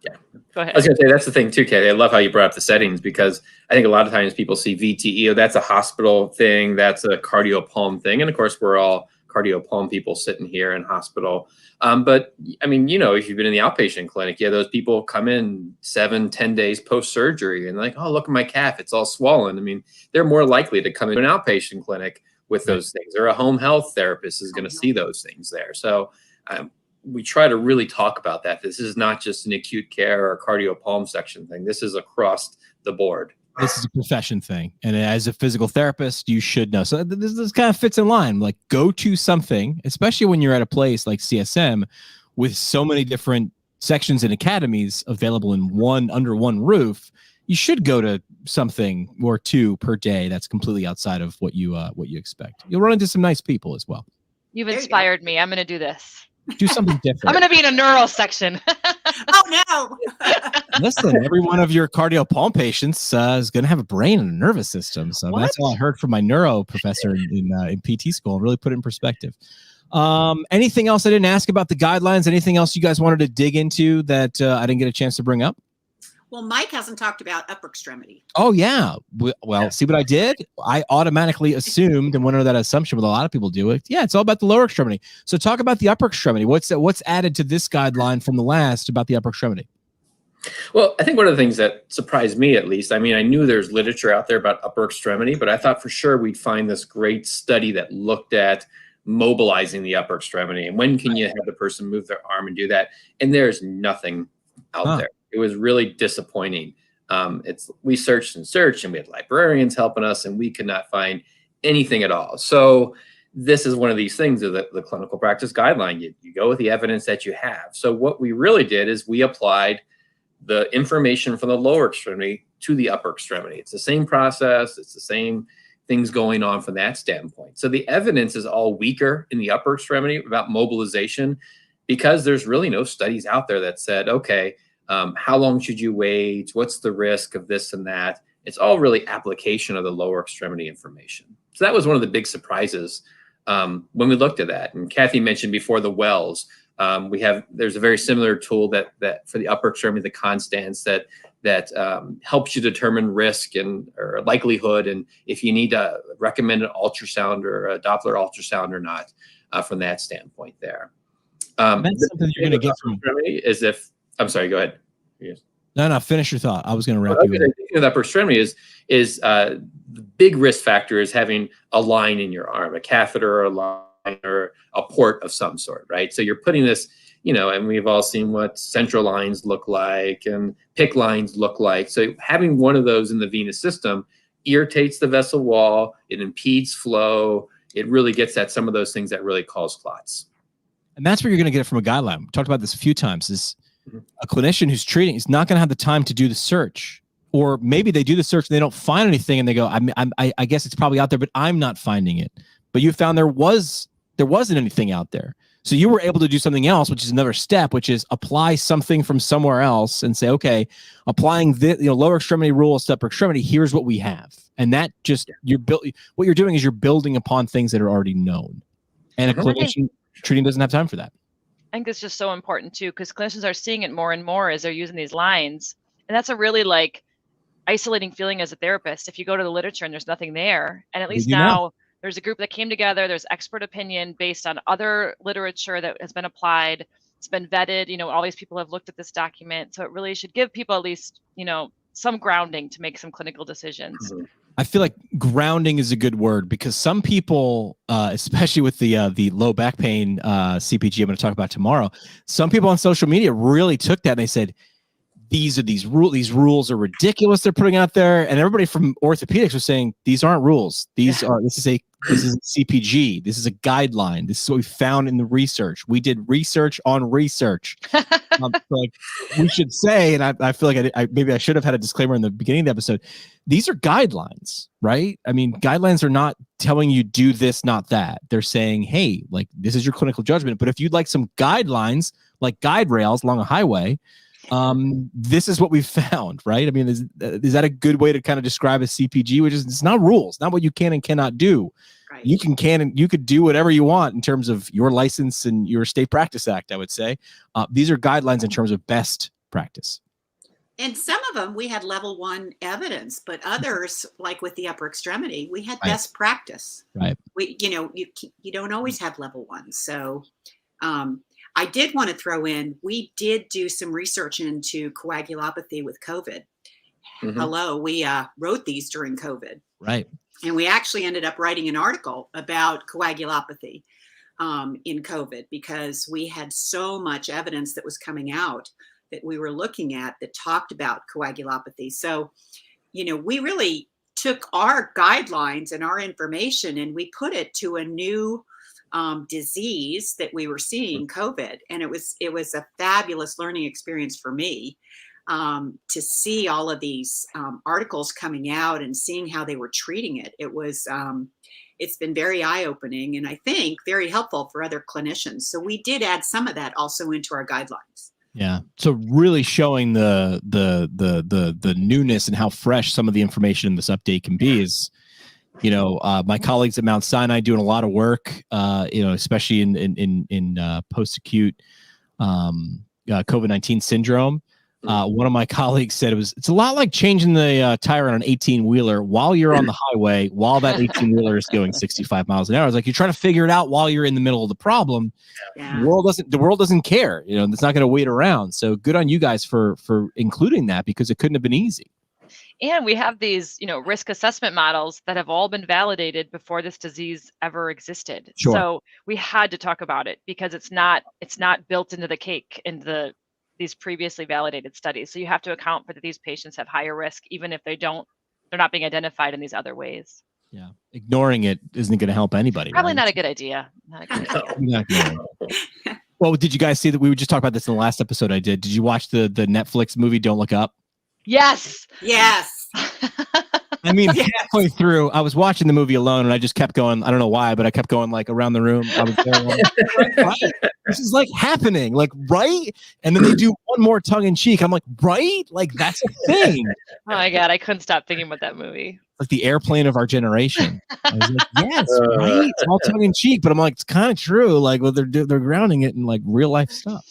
Yeah. Go ahead. I was going to say, that's the thing too, Katie. I love how you brought up the settings because I think a lot of times people see VTE, that's a hospital thing, that's a cardiopulm thing. And of course, we're all cardiopulm people sitting here in hospital. But I mean, if you've been in the outpatient clinic, those people come in 7-10 days post-surgery and like, oh, look at my calf, it's all swollen. I mean, they're more likely to come into an outpatient clinic with those things, or a home health therapist is going to see those things there. So we try to really talk about that. This is not just an acute care or cardiopulm section thing. This is across the board. This is a profession thing. And as a physical therapist, you should know. So this kind of fits in line. Like, go to something, especially when you're at a place like CSM with so many different sections and academies available under one roof. You should go to something or 2 per day that's completely outside of what you expect. You'll run into some nice people as well. You've inspired me. I'm going to do this. Do something different. I'm going to be in a neuro section. Oh, no. Listen, every one of your cardiopulm patients is going to have a brain and a nervous system. So that's all I heard from my neuro professor in PT school, and really put it in perspective. Anything else I didn't ask about the guidelines? Anything else you guys wanted to dig into that I didn't get a chance to bring up? Well, Mike hasn't talked about upper extremity. Oh yeah. Well, see what I did? I automatically assumed and went under that assumption, but a lot of people do it. Yeah, it's all about the lower extremity. So talk about the upper extremity. What's added to this guideline from the last about the upper extremity? Well, I think one of the things that surprised me, at least, I mean, I knew there's literature out there about upper extremity, but I thought for sure we'd find this great study that looked at mobilizing the upper extremity and when can you have the person move their arm and do that. And there's nothing out there. It was really disappointing. We searched and searched, and we had librarians helping us, and we could not find anything at all. So this is one of these things of the clinical practice guideline. You go with the evidence that you have. So what we really did is we applied the information from the lower extremity to the upper extremity. It's the same process. It's the same things going on from that standpoint. So the evidence is all weaker in the upper extremity about mobilization because there's really no studies out there that said, okay, how long should you wait? What's the risk of this and that? It's all really application of the lower extremity information. So that was one of the big surprises when we looked at that. And Kathy mentioned before the wells. There's a very similar tool that for the upper extremity, the constants that helps you determine risk or likelihood, and if you need to recommend an ultrasound or a Doppler ultrasound or not from that standpoint there. That's something you're going to get from. I'm sorry, go ahead. Yes. No, finish your thought. I was going to wrap you up. The upper extremity is the big risk factor is having a line in your arm, a catheter or a line or a port of some sort, right? So you're putting this, and we've all seen what central lines look like and PICC lines look like. So having one of those in the venous system irritates the vessel wall, it impedes flow, it really gets at some of those things that really cause clots. And that's where you're going to get it from a guideline. We talked about this a few times. Is a clinician who's treating is not going to have the time to do the search, or maybe they do the search and they don't find anything, and they go, I guess it's probably out there, but I'm not finding it. But you found there wasn't anything out there, so you were able to do something else, which is another step, which is apply something from somewhere else and say, okay, applying the lower extremity rules to upper extremity. Here's what we have, and that just what you're doing is you're building upon things that are already known, and a clinician treating doesn't have time for that. I think it's just so important too, because clinicians are seeing it more and more as they're using these lines. And that's a really isolating feeling as a therapist. If you go to the literature and there's nothing there, and at least now there's a group that came together, there's expert opinion based on other literature that has been applied. It's been vetted, all these people have looked at this document. So it really should give people at least, some grounding to make some clinical decisions. Mm-hmm. I feel like grounding is a good word, because some people, especially with the low back pain CPG I'm going to talk about tomorrow, some people on social media really took that and they said, these rules are ridiculous they're putting out there, and everybody from orthopedics was saying these aren't rules. This is a CPG. This is a guideline. This is what we found in the research. We did research on research. We should say, and I feel like maybe I should have had a disclaimer in the beginning of the episode. These are guidelines, right? I mean, guidelines are not telling you do this, not that. They're saying, hey, this is your clinical judgment. But if you'd like some guidelines, like guide rails along a highway, this is what we've found, right? I mean, is that a good way to kind of describe a CPG, which is it's not rules, not what you can and cannot do. Right. You could do whatever you want in terms of your license and your state practice act, I would say. These are guidelines in terms of best practice. And some of them we had level 1 evidence, but others, like with the upper extremity, we had best practice. Right. You don't always have level 1. So, I did want to throw in, we did do some research into coagulopathy with COVID. Mm-hmm. Hello, we wrote these during COVID. Right. And we actually ended up writing an article about coagulopathy in COVID, because we had so much evidence that was coming out that we were looking at that talked about coagulopathy. So, we really took our guidelines and our information and we put it to a new disease that we were seeing, COVID. And it was a fabulous learning experience for me to see all of these articles coming out and seeing how they were treating it. It's been very eye-opening and I think very helpful for other clinicians. So we did add some of that also into our guidelines. Yeah. So really showing the newness and how fresh some of the information in this update can be is, my colleagues at Mount Sinai doing a lot of work, especially in post-acute COVID-19 syndrome. One of my colleagues said it's a lot like changing the tire on an 18-wheeler while you're on the highway, while that 18-wheeler is going 65 miles an hour. It's like you're trying to figure it out while you're in the middle of the problem. Yeah. The world doesn't care. It's not going to wait around. So good on you guys for including that, because it couldn't have been easy. And we have these, risk assessment models that have all been validated before this disease ever existed. Sure. So we had to talk about it because it's not built into the cake in these previously validated studies. So you have to account for that these patients have higher risk, even if they're not being identified in these other ways. Yeah. Ignoring it isn't going to help anybody. Probably right? not a good idea. Well, did you guys see that? We were just talking about this in the last episode I did. Did you watch the Netflix movie Don't Look Up? Yes. Yes. I mean, halfway through, I was watching the movie alone, and I just kept going. I don't know why, but I kept going like around the room. I was there, right? This is like happening, like, right? And then they do one more tongue in cheek. I'm like, right? Like, that's a thing. Oh my God, I couldn't stop thinking about that movie. Like the airplane of our generation. I was like, yes, right? It's all tongue in cheek, but I'm like, it's kind of true. Like, well, they're grounding it in like real life stuff.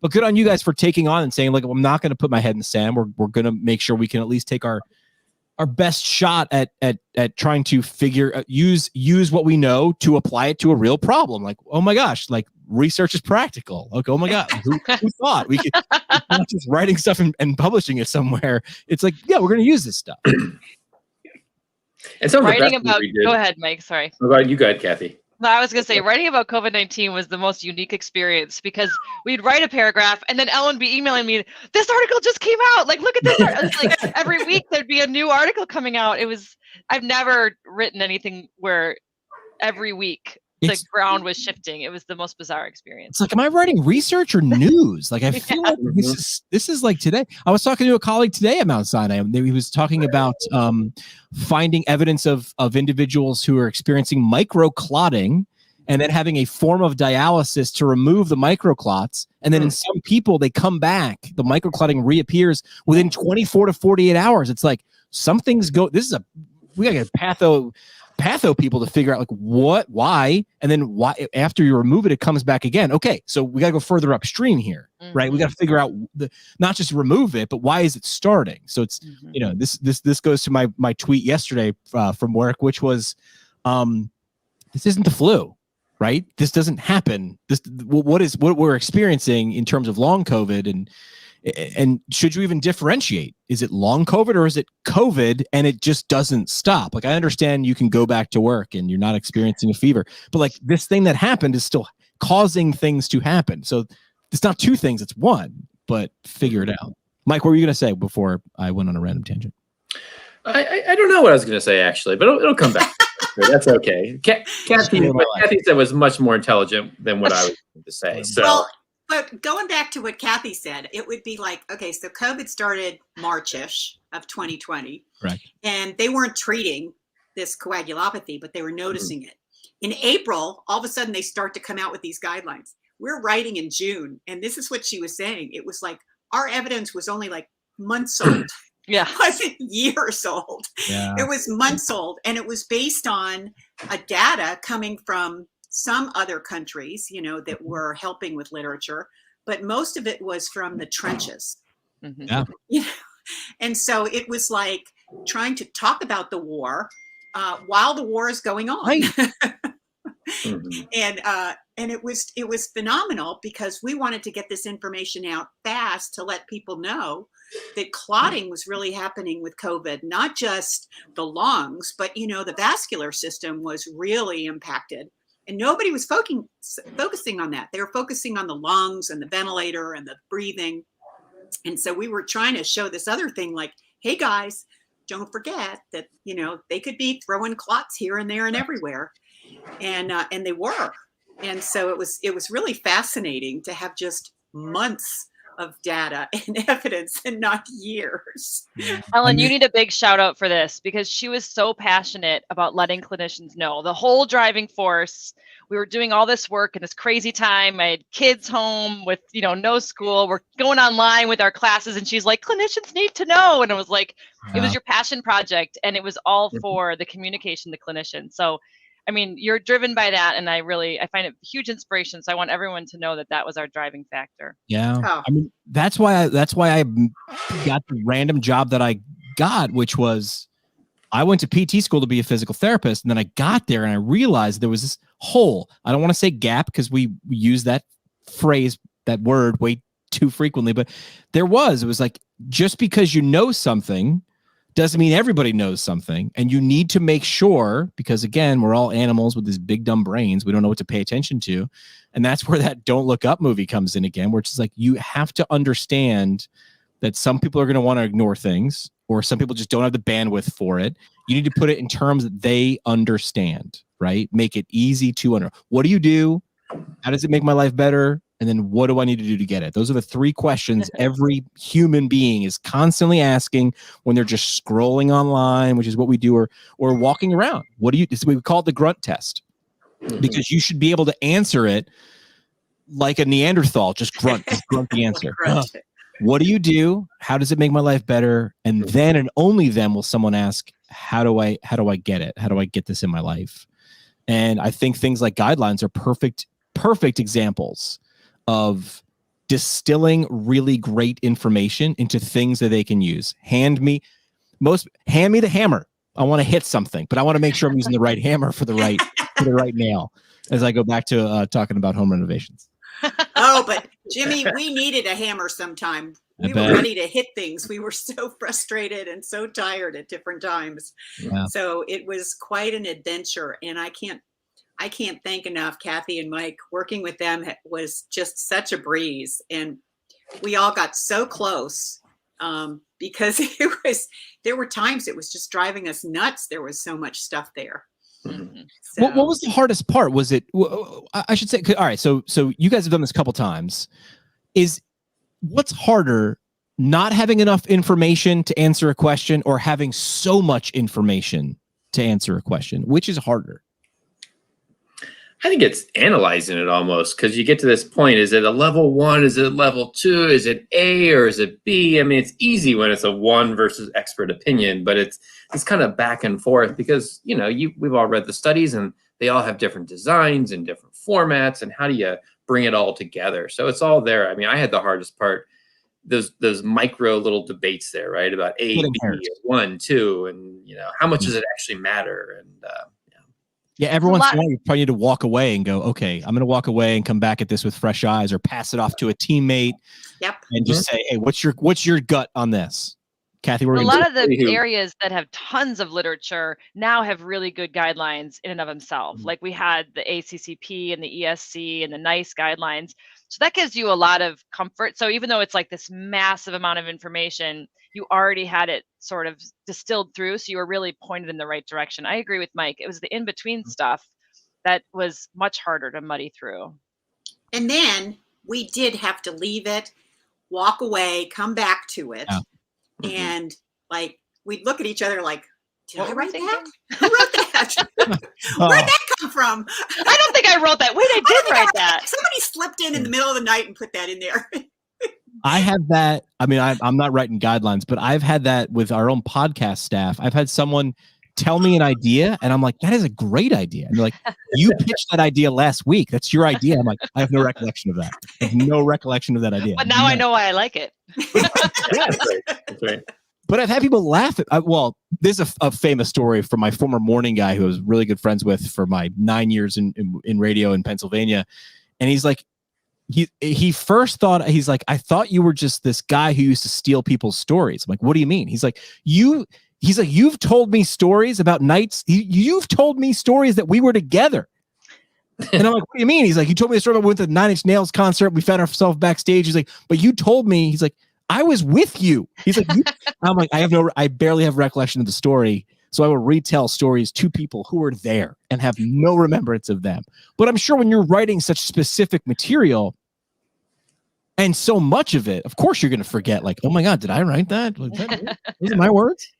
But good on you guys for taking on and saying, like, I'm not going to put my head in the sand. We're going to make sure we can at least take our best shot at trying to use what we know to apply it to a real problem. Like, oh my gosh, like research is practical. Like, oh my God, who thought we could not just writing stuff and publishing it somewhere? It's like, yeah, we're going to use this stuff. And some writing about, go ahead, Mike. Sorry. What about you, go ahead, Kathy. No, I was going to say writing about COVID-19 was the most unique experience because we'd write a paragraph and then Ellen would be emailing me, this article just came out. Like, look at this. It's like every week there'd be a new article coming out. I've never written anything where every week the ground was shifting. It was the most bizarre experience. It's like, am I writing research or news? Like, I feel like this is like today. I was talking to a colleague today at Mount Sinai. He was talking about finding evidence of individuals who are experiencing microclotting and then having a form of dialysis to remove the microclots. And then in some people, they come back. The microclotting reappears within 24 to 48 hours. It's like something's we got to get patho people to figure out like why, and then why after you remove it, it comes back again. Okay, so we got to go further upstream here, right? We got to figure out not just remove it, but why is it starting? So it's this goes to my tweet yesterday from work, which was this isn't the flu, right? This doesn't happen. What we're experiencing in terms of long COVID and should you even differentiate? Is it long COVID or is it COVID and it just doesn't stop? Like, I understand you can go back to work and you're not experiencing a fever, but like this thing that happened is still causing things to happen. So it's not two things, it's one, but figure it out. Mike, what were you going to say before I went on a random tangent? I don't know what I was going to say actually, but it'll come back. That's okay. Kathy said was much more intelligent than what I was going to say. So. Well, but going back to what Kathy said, it would be like, okay, so COVID started March-ish of 2020. Right. And they weren't treating this coagulopathy, but they were noticing it. In April, all of a sudden they start to come out with these guidelines. We're writing in June, and this is what she was saying. It was like our evidence was only like months old. Yeah. It wasn't years old. Yeah. It was months old. And it was based on a data coming from some other countries, that were helping with literature, but most of it was from the trenches. Yeah. And so it was like trying to talk about the war while the war is going on. Right. And it was phenomenal because we wanted to get this information out fast to let people know that clotting was really happening with COVID, not just the lungs, but the vascular system was really impacted. And nobody was focusing on that. They were focusing on the lungs and the ventilator and the breathing. And so we were trying to show this other thing like, hey guys, don't forget that, they could be throwing clots here and there and everywhere. And they were. And so it was really fascinating to have just months of data and evidence and not years. Ellen, you need a big shout out for this because she was so passionate about letting clinicians know the whole driving force. We were doing all this work in this crazy time. I had kids home with, no school. We're going online with our classes and she's like, clinicians need to know. And it was like, It was your passion project and it was all for the communication to clinicians. So I mean, you're driven by that, and I find it a huge inspiration. So I want everyone to know that was our driving factor. Yeah. Oh. I mean, that's why I got the random job that I got, which was I went to PT school to be a physical therapist. And then I got there and I realized there was this hole. I don't want to say gap because we use that phrase, that word way too frequently, but it was like, just because you know something doesn't mean everybody knows something. And you need to make sure, because again, we're all animals with these big dumb brains. We don't know what to pay attention to. And that's where that Don't Look Up movie comes in again, where it's just like, you have to understand that some people are going to want to ignore things, or some people just don't have the bandwidth for it. You need to put it in terms that they understand, right? Make it easy to understand. What do you do? How does it make my life better? And then what do I need to do to get it? Those are the three questions every human being is constantly asking when they're just scrolling online, which is what we do, or walking around. What do you, we call it the grunt test, because you should be able to answer it like a Neanderthal, just grunt the answer. What do you do? How does it make my life better? And then and only then will someone ask, how do I get it? How do I get this in my life? And I think things like guidelines are perfect examples of distilling really great information into things that they can use. Hand me the hammer. I want to hit something, but I want to make sure I'm using the right hammer for the right nail, as I go back to talking about home renovations. Oh, but Jimmy, we needed a hammer sometime. We were ready to hit things. We were so frustrated and so tired at different times. Yeah. So it was quite an adventure. And I can't thank enough Kathy and Mike. Working with them was just such a breeze. And we all got so close because there were times it was just driving us nuts. There was so much stuff there. Mm-hmm. So, what was the hardest part? Was it, I should say, all right, so you guys have done this a couple times. What's harder, not having enough information to answer a question, or having so much information to answer a question? Which is harder? I think it's analyzing it almost, because you get to this point. Is it a level 1? Is it level 2? Is it A or is it B? I mean, it's easy when it's a 1 versus expert opinion, but it's kind of back and forth because, we've all read the studies and they all have different designs and different formats. And how do you bring it all together? So it's all there. I mean, I had the hardest part, those micro little debates there, right? About A, B, 1, 2, and, how much does it actually matter? And, yeah, every once in a while, you probably need to walk away and go, okay, I'm going to walk away and come back at this with fresh eyes, or pass it off to a teammate. Yep. And just say, hey, what's your gut on this? Kathy, a lot of the areas that have tons of literature now have really good guidelines in and of themselves. Like we had the ACCP and the ESC and the NICE guidelines. So that gives you a lot of comfort. So even though it's like this massive amount of information, you already had it sort of distilled through. So you were really pointed in the right direction. I agree with Mike. It was the in-between stuff that was much harder to muddy through. And then we did have to leave it, walk away, come back to it. Yeah. And like, we'd look at each other like, did I write that? Who wrote that? Where'd that come from? I don't think I wrote that. Wait, I did write that. Somebody slipped in the middle of the night and put that in there. I have that. I mean, I'm not writing guidelines, but I've had that with our own podcast staff. I've had someone tell me an idea and I'm like, that is a great idea. And they're like, you pitched that idea last week. That's your idea. I'm like, I have no recollection of that. I have no recollection of that idea. But now I know why I like it. Yeah, that's right. But I've had people laugh at, this is a famous story from my former morning guy who I was really good friends with for my 9 years in radio in Pennsylvania. And he's like, he first thought, he's like, I thought you were just this guy who used to steal people's stories. I'm like, what do you mean? He's like, you've told me stories about nights. You've told me stories that we were together. And I'm like, what do you mean? He's like, you told me a story about we went to the Nine Inch Nails concert. We found ourselves backstage. He's like, but you told me, he's like, I was with you. He's like, I'm like, I barely have recollection of the story. So I will retell stories to people who were there and have no remembrance of them. But I'm sure when you're writing such specific material and so much of it, of course you're going to forget, like, oh my God, did I write that? Those are my words.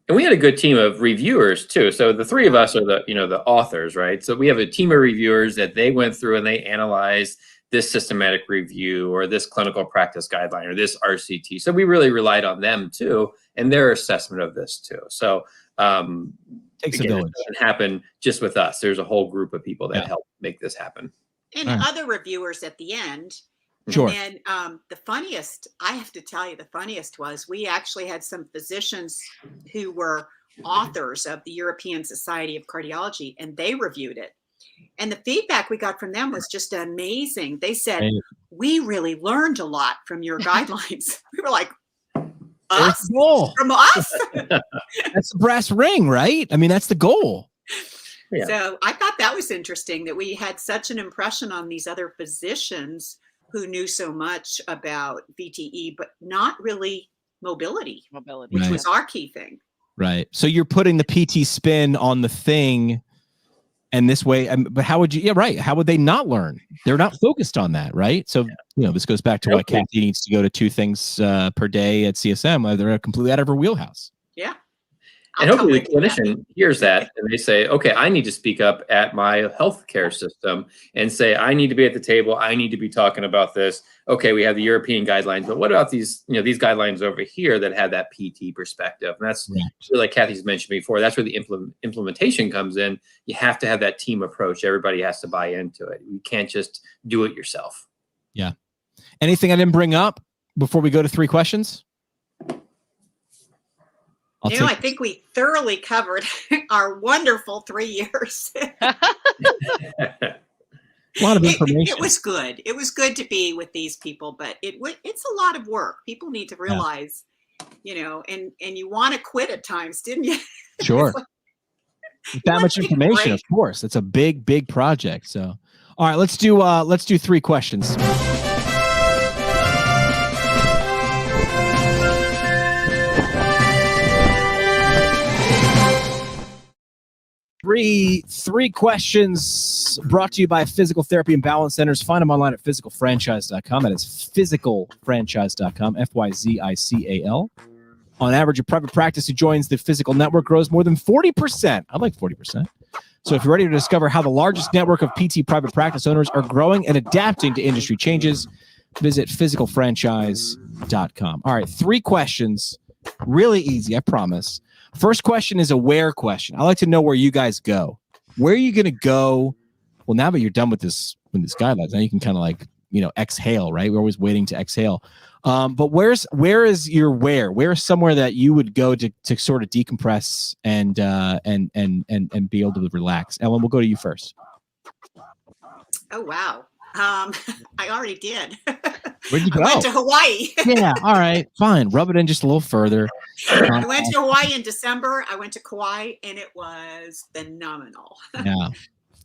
And we had a good team of reviewers too. So the three of us are the authors, right? So we have a team of reviewers that they went through and they analyzed this systematic review or this clinical practice guideline or this RCT. So we really relied on them too and their assessment of this too. So Takes a again, it village. doesn't happen just with us. There's a whole group of people that Yeah. help make this happen. And All right. other reviewers at the end. Sure. And then the funniest, I have to tell you, the funniest was we actually had some physicians who were authors of the European Society of Cardiology, and they reviewed it. And the feedback we got from them was just amazing. They said, Amazing. we really learned a lot from your guidelines. We were like, There's us? the goal. From us? That's the brass ring, right? I mean, that's the goal. Yeah. So I thought that was interesting that we had such an impression on these other physicians who knew so much about VTE, but not really mobility, Mobility. which Right. was our key thing. Right. So you're putting the PT spin on the thing, and this way, but how would you? Yeah, right. How would they not learn? They're not focused on that, right? So this goes back to why Okay. Kathy needs to go to 2 things per day at CSM. They're completely out of her wheelhouse. Yeah. And I'll come hopefully the with you then. clinician hears that and they say, okay, I need to speak up at my healthcare system and say, I need to be at the table. I need to be talking about this. Okay, we have the European guidelines, but what about these, these guidelines over here that have that PT perspective? And that's Right. really, like Kathy's mentioned before, that's where the implementation comes in. You have to have that team approach. Everybody has to buy into it. You can't just do it yourself. Yeah. Anything I didn't bring up before we go to 3 questions? I think we thoroughly covered our wonderful 3 years. A lot of information. It was good. It was good to be with these people, but it's a lot of work. People need to realize, and you want to quit at times, didn't you? Sure. With that much take a information, break. of course. It's a big project. So, all right, let's do 3 questions. Three questions brought to you by Physical Therapy and Balance Centers. Find them online at physicalfranchise.com. That is physicalfranchise.com, FYZICAL. On average, a private practice who joins the Physical Network grows more than 40%. I like 40%. So if you're ready to discover how the largest network of PT private practice owners are growing and adapting to industry changes, visit physicalfranchise.com. All right, 3 questions. Really easy, I promise. First question is a where question. I like to know where you guys go. Where are you going to go? Well, now that you're done with this guidelines, now you can kind of exhale, right? We're always waiting to exhale. But where is your where? Where is somewhere that you would go to sort of decompress and be able to relax? Ellen, we'll go to you first. Oh, wow. I already did. Where'd you I go? went to Hawaii. Yeah, all right, fine. Rub it in just a little further. I went to Hawaii in December. I went to Kauai, and it was phenomenal.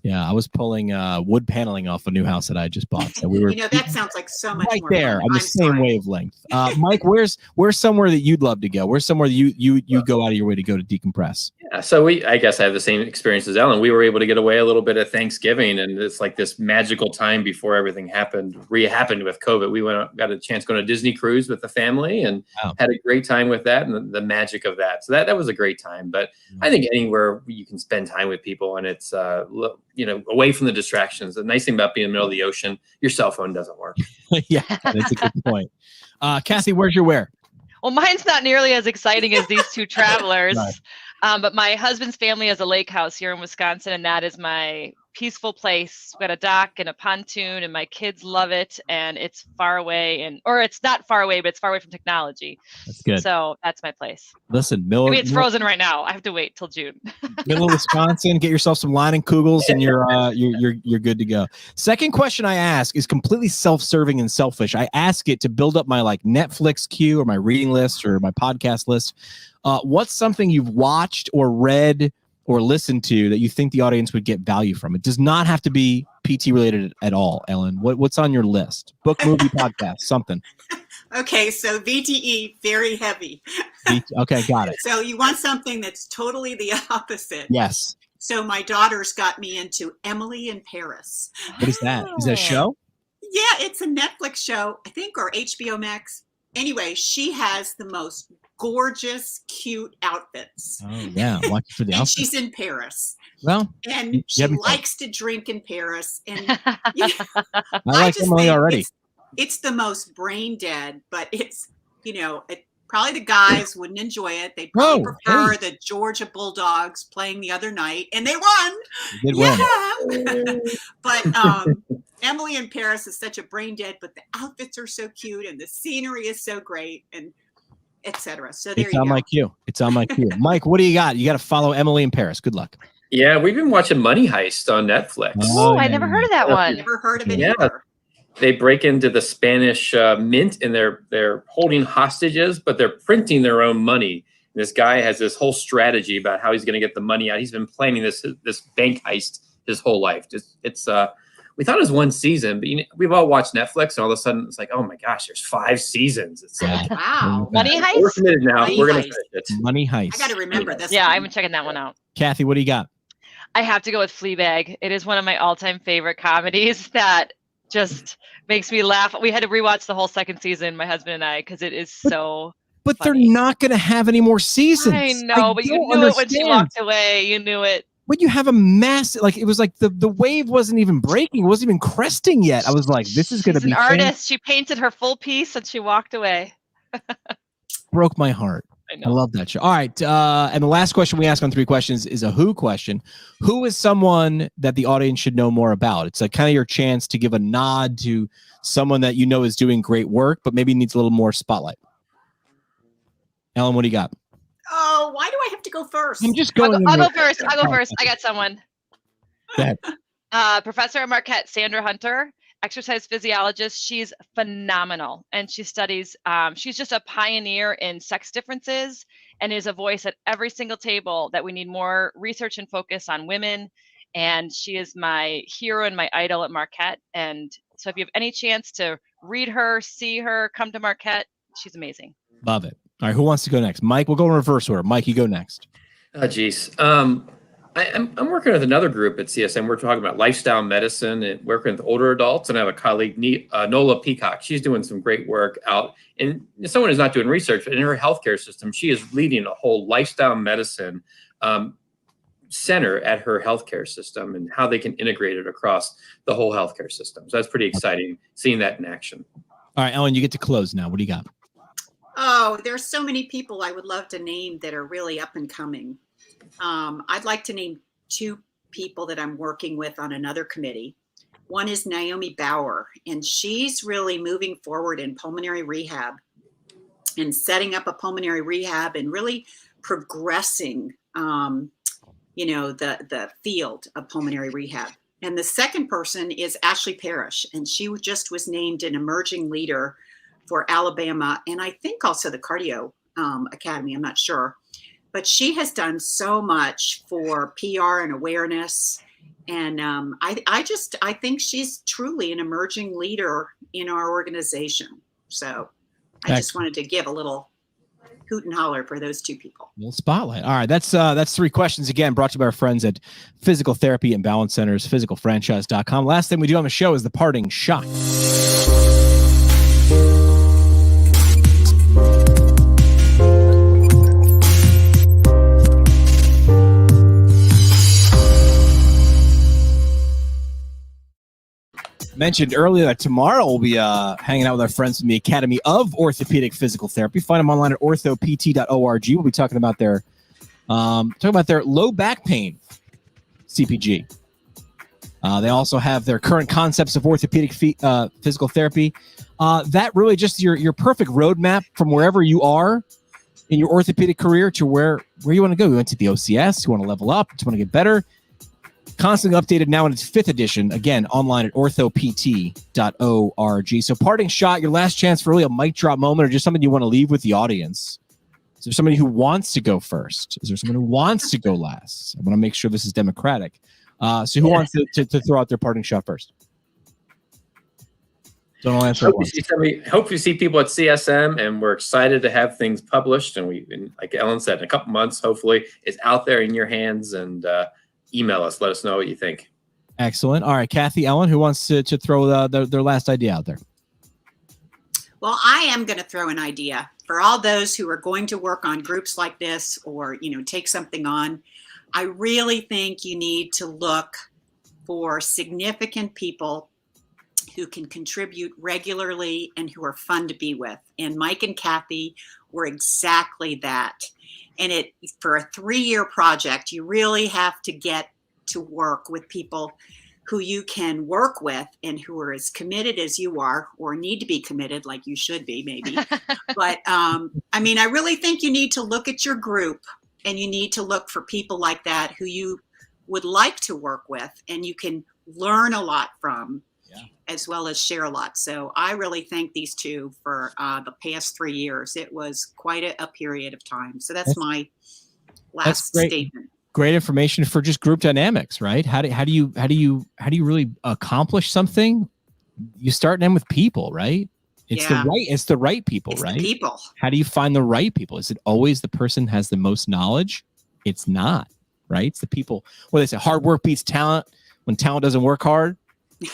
Yeah. I was pulling wood paneling off a new house that I just bought. So we were that sounds like so much right more there fun. on the I'm same sorry. wavelength. Mike, where's somewhere that you'd love to go? Where's somewhere that you go out of your way to go to decompress? Yeah, so I guess I have the same experience as Ellen. We were able to get away a little bit at Thanksgiving, and it's like this magical time before everything happened with COVID. We got a chance going to Disney cruise with the family and had a great time with that and the magic of that. So that was a great time. But I think anywhere you can spend time with people and it's away from the distractions. The nice thing about being in the middle of the ocean, your cell phone doesn't work. Yeah, that's a good point. Kathy, where's your where? Well, mine's not nearly as exciting as these 2 travelers. Right. But my husband's family has a lake house here in Wisconsin, and that is my peaceful place. We've got a dock and a pontoon, and my kids love it. And it's far away, or it's not far away, but it's far away from technology. That's good. So that's my place. Listen, I mean, it's frozen right now. I have to wait till June. middle of Wisconsin, get yourself some Leinenkugels, and you're good to go. Second question I ask is completely self-serving and selfish. I ask it to build up my Netflix queue or my reading list or my podcast list. What's something you've watched or read or listened to that you think the audience would get value from? It does not have to be PT related at all, Ellen. What's on your list? Book, movie, podcast, something. Okay, so VTE, very heavy. Okay, got it. So you want something that's totally the opposite. Yes. So my daughter's got me into Emily in Paris. What is that? Is that a show? Yeah, it's a Netflix show, I think, or HBO Max. Anyway, she has the most gorgeous, cute outfits. Oh, yeah. Watch it for the and outfit. she's in Paris. Well, and she likes to drink in Paris. And I like Emily already. It's the most brain dead, but it's, Probably the guys wouldn't enjoy it. They probably Oh, prefer hey. the Georgia Bulldogs playing the other night, and they won. You did Yeah. But Emily in Paris is such a brain dead, but the outfits are so cute and the scenery is so great, and etc. So there It's you on go. my queue. It's on my queue. Mike, what do you got? You got to follow Emily in Paris. Good luck. Yeah, we've been watching Money Heist on Netflix. Oh, I yeah, never yeah. heard of that one. Never heard of it Yeah. either. They break into the Spanish mint, and they're holding hostages, but they're printing their own money. And this guy has this whole strategy about how he's going to get the money out. He's been planning this bank heist his whole life. We thought it was one season, but we've all watched Netflix, and all of a sudden it's like, oh my gosh, there's 5 seasons. It's like, Wow. Money we're Heist? committed now. Money We're going to Heist. finish it. Money Heist. I got to remember this. Yeah, one. I've been checking that one out. Kathy, what do you got? I have to go with Fleabag. It is one of my all-time favorite comedies that just makes me laugh. We had to rewatch the whole second season, my husband and I, because it is so But funny. they're not going to have any more seasons. I know, but you knew it when she walked away. You knew it. When you have a massive, like, it was like the wave wasn't even breaking, it wasn't even cresting yet. I was like, this is going to She's be an artist. She painted her full piece and she walked away. Broke my heart. I I know. love that show. All right. And the last question we ask on 3 questions is a who question. Who is someone that the audience should know more about? It's like kind of your chance to give a nod to someone that you know is doing great work, but maybe needs a little more spotlight. Ellen, what do you got? Oh, why do I have to go first? I'm just I'll going. go first. I'll go first. I got someone. Go ahead. Professor at Marquette, Sandra Hunter, exercise physiologist. She's phenomenal. And she studies, she's just a pioneer in sex differences and is a voice at every single table that we need more research and focus on women. And she is my hero and my idol at Marquette. And so if you have any chance to read her, see her, come to Marquette, she's amazing. Love it. All right. Who wants to go next? Mike, we'll go in reverse order. Mike, you go next. Oh, geez. I'm working with another group at CSM. We're talking about lifestyle medicine and working with older adults. And I have a colleague, Nola Peacock. She's doing some great work out. And someone who's not doing research, but in her healthcare system, she is leading a whole lifestyle medicine center at her healthcare system and how they can integrate it across the whole healthcare system. So that's pretty exciting, seeing that in action. All right, Ellen, you get to close now. What do you got? Oh, there's so many people I would love to name that are really up and coming. I'd like to name 2 people that I'm working with on another committee. One is Naomi Bauer, and she's really moving forward in pulmonary rehab and setting up a pulmonary rehab and really progressing, the field of pulmonary rehab. And the second person is Ashley Parrish, and she just was named an emerging leader for Alabama, and I think also the Cardio Academy, I'm not sure. But she has done so much for PR and awareness. And I think she's truly an emerging leader in our organization. So I just wanted to give a little hoot and holler for those 2 people. Little spotlight. All right. That's 3 questions again, brought to you by our friends at Physical Therapy and Balance Centers, physicalfranchise.com. Last thing we do on the show is the parting shot. Mentioned earlier that tomorrow we'll be hanging out with our friends from the Academy of Orthopedic Physical Therapy. Find them online at orthopt.org. We'll be talking about their low back pain CPG. They also have their current concepts of orthopedic physical therapy. That really just your perfect roadmap from wherever you are in your orthopedic career to where you want to go. You went to the OCS, you want to level up, you want to get better. Constantly updated now in its 5th edition. Again, online at orthopt.org. So parting shot, your last chance for really a mic drop moment or just something you want to leave with the audience. Is there somebody who wants to go first? Is there someone who wants to go last? I want to make sure this is democratic. So who wants to throw out their parting shot first? Don't all answer at once. Hope you see people at CSM, and we're excited to have things published. And like Ellen said, in a couple months, hopefully it's out there in your hands, and email us. Let us know what you think. Excellent. All right, Kathy, Ellen, who wants to throw their last idea out there? Well, I am going to throw an idea for all those who are going to work on groups like this or, take something on. I really think you need to look for significant people who can contribute regularly and who are fun to be with. And Mike and Kathy were exactly that. And for a 3-year project, you really have to get to work with people who you can work with and who are as committed as you are, or need to be committed like you should be maybe. But I mean, I really think you need to look at your group, and you need to look for people like that who you would like to work with and you can learn a lot from, as well as share a lot. So I really thank these two for the past 3 years. It was quite a period of time. So that's my last statement. Great information for just group dynamics, right? How do you really accomplish something? You start and end with people, right? It's the right people, it's right? The people. How do you find the right people? Is it always the person has the most knowledge? It's not, right? It's the people. What they say, hard work beats talent when talent doesn't work hard,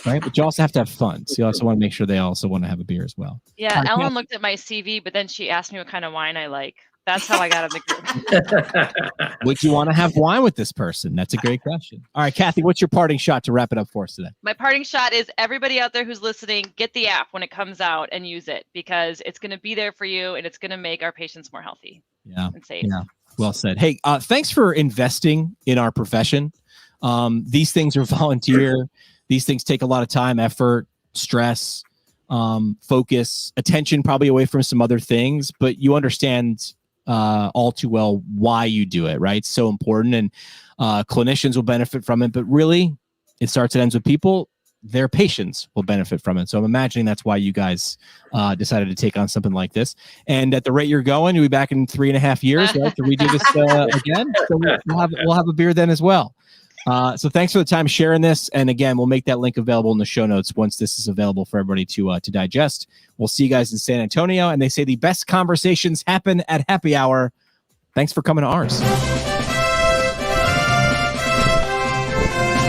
right? But you also have to have fun. So you also want to make sure they also want to have a beer as well. Yeah, Ellen looked at my CV, but then she asked me what kind of wine I like. That's how I got in the group. Would you want to have wine with this person? That's a great question. All right, Kathy, what's your parting shot to wrap it up for us today? My parting shot is everybody out there who's listening, get the app when it comes out and use it, because it's going to be there for you and it's going to make our patients more healthy and safe. Yeah, well said. Hey, thanks for investing in our profession. These things are volunteer. These things take a lot of time, effort, stress, focus, attention, probably away from some other things, but you understand all too well why you do it, right? It's so important, and clinicians will benefit from it, but really it starts and ends with people. Their patients will benefit from it. So I'm imagining that's why you guys decided to take on something like this. And at the rate you're going, you'll be back in 3.5 years, right? To redo this again. So we'll have a beer then as well. So thanks for the time sharing this. And again, we'll make that link available in the show notes once this is available for everybody to digest. We'll see you guys in San Antonio. And they say the best conversations happen at happy hour. Thanks for coming to ours.